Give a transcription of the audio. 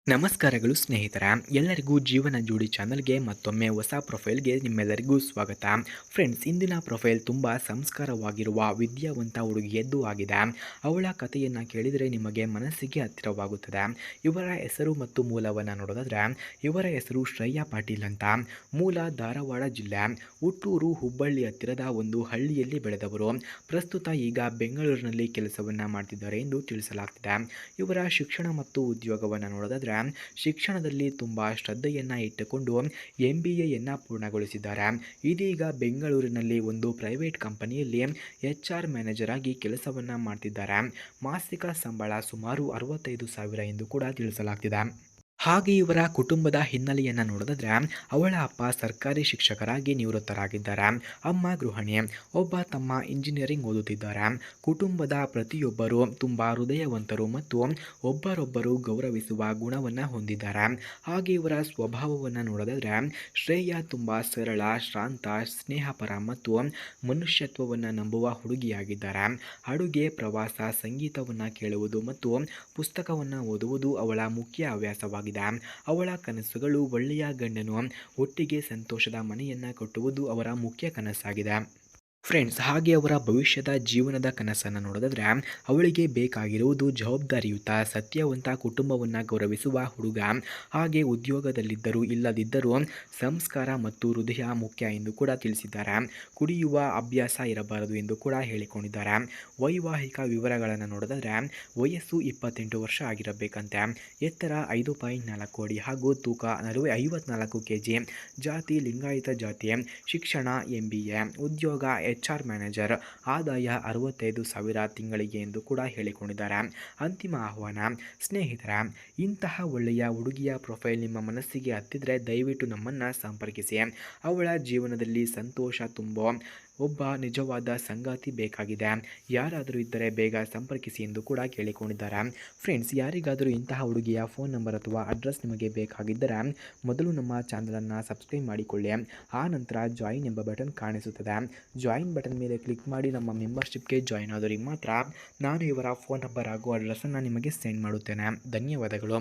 ನಮಸ್ಕಾರಗಳು ಸ್ನೇಹಿತರ ಎಲ್ಲರಿಗೂ ಜೀವನ ಜೋಡಿ ಚಾನಲ್ಗೆ ಮತ್ತೊಮ್ಮೆ ಹೊಸ ಪ್ರೊಫೈಲ್ಗೆ ನಿಮ್ಮೆಲ್ಲರಿಗೂ ಸ್ವಾಗತ. ಫ್ರೆಂಡ್ಸ್, ಇಂದಿನ ಪ್ರೊಫೈಲ್ ತುಂಬ ಸಂಸ್ಕಾರವಾಗಿರುವ ವಿದ್ಯಾವಂತ ಹುಡುಗಿಯದ್ದು ಆಗಿದೆ. ಅವಳ ಕಥೆಯನ್ನು ಕೇಳಿದರೆ ನಿಮಗೆ ಮನಸ್ಸಿಗೆ ಹತ್ತಿರವಾಗುತ್ತದೆ. ಇವರ ಹೆಸರು ಮತ್ತು ಮೂಲವನ್ನು ನೋಡೋದಾದ್ರೆ ಇವರ ಹೆಸರು ಶ್ರೇಯಾ ಪಾಟೀಲ್ ಅಂತ. ಮೂಲ ಧಾರವಾಡ ಜಿಲ್ಲೆ, ಹುಟ್ಟೂರು ಹುಬ್ಬಳ್ಳಿ ಹತ್ತಿರದ ಒಂದು ಹಳ್ಳಿಯಲ್ಲಿ ಬೆಳೆದವರು. ಪ್ರಸ್ತುತ ಈಗ ಬೆಂಗಳೂರಿನಲ್ಲಿ ಕೆಲಸವನ್ನು ಮಾಡ್ತಿದ್ದಾರೆ ಎಂದು ತಿಳಿಸಲಾಗ್ತಿದೆ. ಇವರ ಶಿಕ್ಷಣ ಮತ್ತು ಉದ್ಯೋಗವನ್ನು ನೋಡೋದಾದ್ರೆ ಶಿಕ್ಷಣದಲ್ಲಿ ತುಂಬ ಶ್ರದ್ಧೆಯನ್ನು ಇಟ್ಟುಕೊಂಡು MBAಯನ್ನು ಪೂರ್ಣಗೊಳಿಸಿದ್ದಾರೆ. ಇದೀಗ ಬೆಂಗಳೂರಿನಲ್ಲಿ ಒಂದು ಪ್ರೈವೇಟ್ ಕಂಪನಿಯಲ್ಲಿ HR ಮ್ಯಾನೇಜರ್ ಆಗಿ ಕೆಲಸವನ್ನು ಮಾಡ್ತಿದ್ದಾರೆ. ಮಾಸಿಕ ಸಂಬಳ ಸುಮಾರು 65,000 ಎಂದು ಕೂಡ ತಿಳಿಸಲಾಗ್ತಿದೆ. ಹಾಗೆ ಇವರ ಕುಟುಂಬದ ಹಿನ್ನೆಲೆಯನ್ನು ನೋಡೋದಾದ್ರೆ ಅವಳ ಅಪ್ಪ ಸರ್ಕಾರಿ ಶಿಕ್ಷಕರಾಗಿ ನಿವೃತ್ತರಾಗಿದ್ದಾರೆ. ಅಮ್ಮ ಗೃಹಿಣಿ, ಒಬ್ಬ ತಮ್ಮ ಇಂಜಿನಿಯರಿಂಗ್ ಓದುತ್ತಿದ್ದಾರೆ. ಕುಟುಂಬದ ಪ್ರತಿಯೊಬ್ಬರು ತುಂಬ ಹೃದಯವಂತರು ಮತ್ತು ಒಬ್ಬರೊಬ್ಬರು ಗೌರವಿಸುವ ಗುಣವನ್ನು ಹೊಂದಿದ್ದಾರೆ. ಹಾಗೆ ಇವರ ಸ್ವಭಾವವನ್ನು ನೋಡೋದಾದ್ರೆ ಶ್ರೇಯಾ ತುಂಬ ಸರಳ, ಶಾಂತ, ಸ್ನೇಹಪರ ಮತ್ತು ಮನುಷ್ಯತ್ವವನ್ನು ನಂಬುವ ಹುಡುಗಿಯಾಗಿದ್ದಾರೆ. ಅಡುಗೆ, ಪ್ರವಾಸ, ಸಂಗೀತವನ್ನು ಕೇಳುವುದು ಮತ್ತು ಪುಸ್ತಕವನ್ನು ಓದುವುದು ಅವಳ ಮುಖ್ಯ ಹವ್ಯಾಸವಾಗಿದೆ. ಅವಳ ಕನಸುಗಳು ಒಳ್ಳೆಯ ಗಂಡನು, ಒಟ್ಟಿಗೆ ಸಂತೋಷದ ಮನೆಯನ್ನು ಕಟ್ಟುವುದು ಅವರ ಮುಖ್ಯ ಕನಸಾಗಿದೆ. ಫ್ರೆಂಡ್ಸ್, ಹಾಗೆ ಅವರ ಭವಿಷ್ಯದ ಜೀವನದ ಕನಸನ್ನು ನೋಡೋದಾದ್ರೆ ಅವಳಿಗೆ ಬೇಕಾಗಿರುವುದು ಜವಾಬ್ದಾರಿಯುತ, ಸತ್ಯವಂತ, ಕುಟುಂಬವನ್ನು ಗೌರವಿಸುವ ಹುಡುಗ. ಹಾಗೆ ಉದ್ಯೋಗದಲ್ಲಿದ್ದರೂ ಇಲ್ಲದಿದ್ದರೂ ಸಂಸ್ಕಾರ ಮತ್ತು ಹೃದಯ ಮುಖ್ಯ ಎಂದು ಕೂಡ ತಿಳಿಸಿದ್ದಾರೆ. ಕುಡಿಯುವ ಅಭ್ಯಾಸ ಇರಬಾರದು ಎಂದು ಕೂಡ ಹೇಳಿಕೊಂಡಿದ್ದಾರೆ. ವೈವಾಹಿಕ ವಿವರಗಳನ್ನು ನೋಡೋದಾದ್ರೆ ವಯಸ್ಸು 28 ವರ್ಷ ಆಗಿರಬೇಕಂತೆ. ಎತ್ತರ 5.4 ಅಡಿ ಹಾಗೂ ತೂಕ 54 kg. ಜಾತಿ ಲಿಂಗಾಯತ ಜಾತಿ. ಶಿಕ್ಷಣ MBA. ಉದ್ಯೋಗ HR ಮ್ಯಾನೇಜರ್. ಆದಾಯ 65,000 ತಿಂಗಳಿಗೆ ಎಂದು ಕೂಡ ಹೇಳಿಕೊಂಡಿದ್ದಾರೆ. ಅಂತಿಮ ಆಹ್ವಾನ, ಸ್ನೇಹಿತರ, ಇಂತಹ ಒಳ್ಳೆಯ ಹುಡುಗಿಯ ಪ್ರೊಫೈಲ್ ನಿಮ್ಮ ಮನಸ್ಸಿಗೆ ಹತ್ತಿದ್ರೆ ದಯವಿಟ್ಟು ನಮ್ಮನ್ನು ಸಂಪರ್ಕಿಸಿ. ಅವಳ ಜೀವನದಲ್ಲಿ ಸಂತೋಷ ತುಂಬೋ ಒಬ್ಬ ನಿಜವಾದ ಸಂಗಾತಿ ಬೇಕಾಗಿದೆ. ಯಾರಾದರೂ ಇದ್ದರೆ ಬೇಗ ಸಂಪರ್ಕಿಸಿ ಎಂದು ಕೂಡ ಕೇಳಿಕೊಂಡಿದ್ದಾರೆ. ಫ್ರೆಂಡ್ಸ್, ಯಾರಿಗಾದರೂ ಇಂತಹ ಹುಡುಗಿಯ ಫೋನ್ ನಂಬರ್ ಅಥವಾ ಅಡ್ರೆಸ್ ನಿಮಗೆ ಬೇಕಾಗಿದ್ದರೆ ಮೊದಲು ನಮ್ಮ ಚಾನಲನ್ನು ಸಬ್ಸ್ಕ್ರೈಬ್ ಮಾಡಿಕೊಳ್ಳಿ. ಆ ನಂತರ ಜಾಯಿನ್ ಎಂಬ ಬಟನ್ ಕಾಣಿಸುತ್ತದೆ. ಜಾಯಿನ್ ಬಟನ್ ಮೇಲೆ ಕ್ಲಿಕ್ ಮಾಡಿ ನಮ್ಮ ಮೆಂಬರ್ಶಿಪ್ಗೆ ಜಾಯಿನ್ ಆದವರಿಗೆ ಮಾತ್ರ ನಾನು ಇವರ ಫೋನ್ ನಂಬರ್ ಹಾಗೂ ಅಡ್ರೆಸ್ಸನ್ನು ನಿಮಗೆ ಸೆಂಡ್ ಮಾಡುತ್ತೇನೆ. ಧನ್ಯವಾದಗಳು.